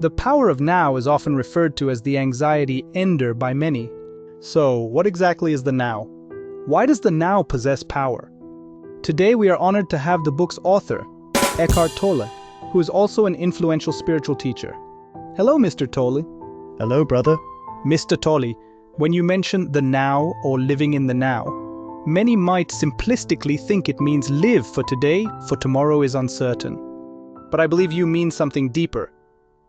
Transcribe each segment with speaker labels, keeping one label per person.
Speaker 1: The power of now is often referred to as the anxiety ender by many. So, what exactly is the now? Why does the now possess power? Today we are honored to have the book's author, Eckhart Tolle, who is also an influential spiritual teacher. Hello, Mr. Tolle.
Speaker 2: Hello, brother.
Speaker 1: Mr. Tolle, when you mention the now or living in the now, many might simplistically think it means live for today, for tomorrow is uncertain. But I believe you mean something deeper.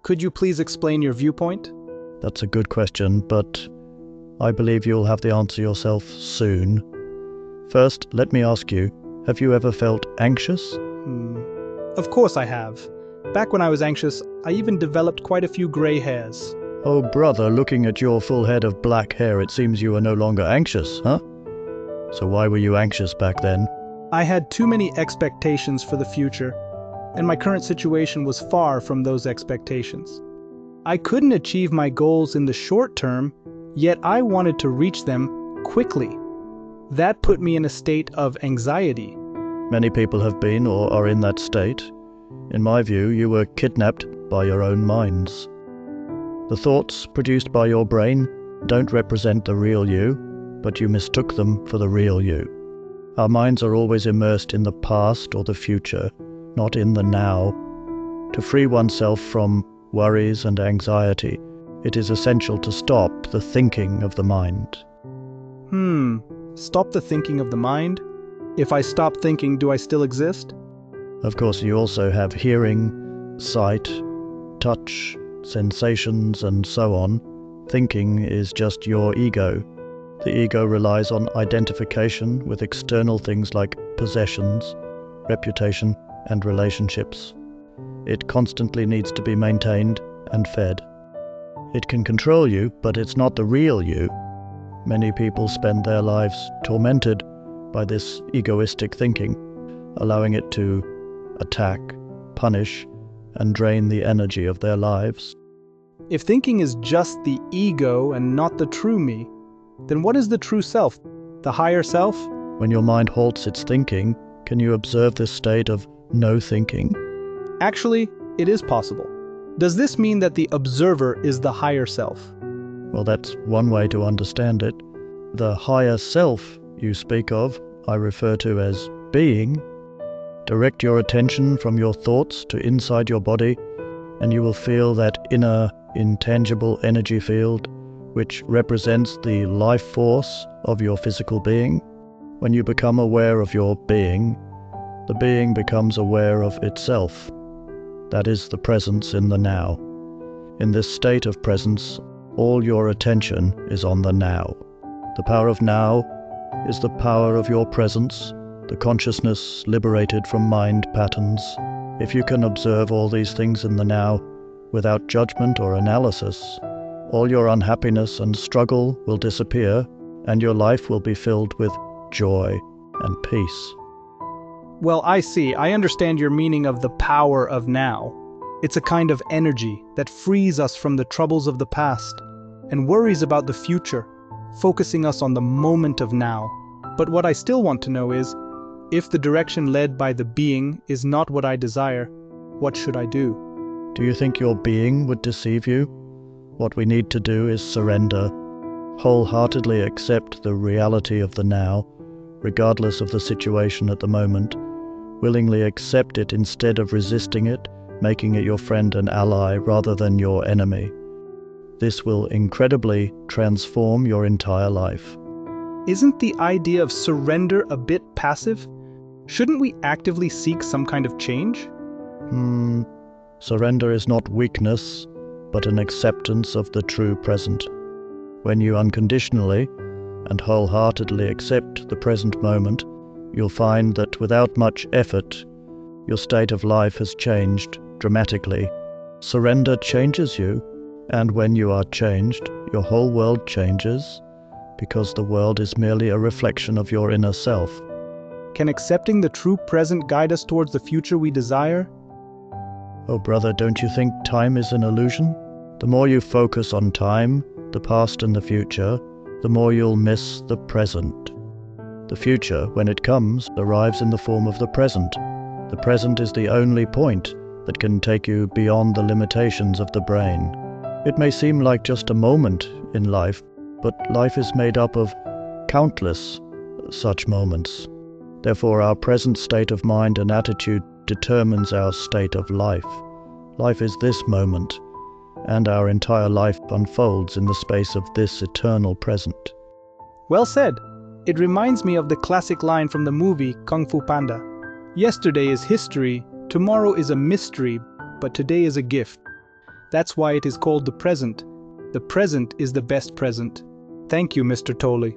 Speaker 1: Could you please explain your viewpoint?
Speaker 2: That's a good question, but I believe you'll have the answer yourself soon. First, let me ask you, have you ever felt anxious?
Speaker 1: Of course I have. Back when I was anxious, I even developed quite a few gray hairs.
Speaker 2: Oh, brother, looking at your full head of black hair, it seems you are no longer anxious, huh? So why were you anxious back then?
Speaker 1: I had too many expectations for the future, and my current situation was far from those expectations. I couldn't achieve my goals in the short term, yet I wanted to reach them quickly. That put me in a state of anxiety.
Speaker 2: Many people have been or are in that state. In my view, you were kidnapped by your own minds. The thoughts produced by your brain don't represent the real you, but you mistook them for the real you. Our minds are always immersed in the past or the future, not in the now. To free oneself from worries and anxiety, it is essential to stop the thinking of the mind.
Speaker 1: Stop the thinking of the mind? If I stop thinking, do I still exist?
Speaker 2: Of course, you also have hearing, sight, touch, sensations, and so on. Thinking is just your ego. The ego relies on identification with external things like possessions, reputation, and relationships. It constantly needs to be maintained and fed. It can control you, but it's not the real you. Many people spend their lives tormented by this egoistic thinking, allowing it to attack, punish, and drain the energy of their lives.
Speaker 1: If thinking is just the ego and not the true me, then what is the true self, the higher self?
Speaker 2: When your mind halts its thinking, can you observe this state of no thinking?
Speaker 1: Actually, it is possible. Does this mean that the observer is the higher self?
Speaker 2: Well, that's one way to understand it. The higher self you speak of, I refer to as being. Direct your attention from your thoughts to inside your body, and you will feel that inner, intangible energy field, which represents the life force of your physical being. When you become aware of your being, the being becomes aware of itself. That is the presence in the now. In this state of presence, all your attention is on the now. The power of now is the power of your presence, the consciousness liberated from mind patterns. If you can observe all these things in the now without judgment or analysis, all your unhappiness and struggle will disappear, and your life will be filled with joy and peace.
Speaker 1: Well, I see. I understand your meaning of the power of now. It's a kind of energy that frees us from the troubles of the past and worries about the future, focusing us on the moment of now. But what I still want to know is, if the direction led by the being is not what I desire, what should I do?
Speaker 2: Do you think your being would deceive you? What we need to do is surrender, wholeheartedly accept the reality of the now, regardless of the situation at the moment, willingly accept it instead of resisting it, making it your friend and ally rather than your enemy. This will incredibly transform your entire life.
Speaker 1: Isn't the idea of surrender a bit passive? Shouldn't we actively seek some kind of change?
Speaker 2: Surrender is not weakness, but an acceptance of the true present. When you unconditionally and wholeheartedly accept the present moment, you'll find that without much effort, your state of life has changed dramatically. Surrender changes you, and when you are changed, your whole world changes, because the world is merely a reflection of your inner self.
Speaker 1: Can accepting the true present guide us towards the future we desire?
Speaker 2: Oh brother, don't you think time is an illusion? The more you focus on time, the past and the future, the more you'll miss the present. The future, when it comes, arrives in the form of the present. The present is the only point that can take you beyond the limitations of the brain. It may seem like just a moment in life, but life is made up of countless such moments. Therefore, our present state of mind and attitude determines our state of life. Life is this moment, and our entire life unfolds in the space of this eternal present.
Speaker 1: Well said. It reminds me of the classic line from the movie Kung Fu Panda. Yesterday is history, tomorrow is a mystery, but today is a gift. That's why it is called the present. The present is the best present. Thank you, Mr. Tolle.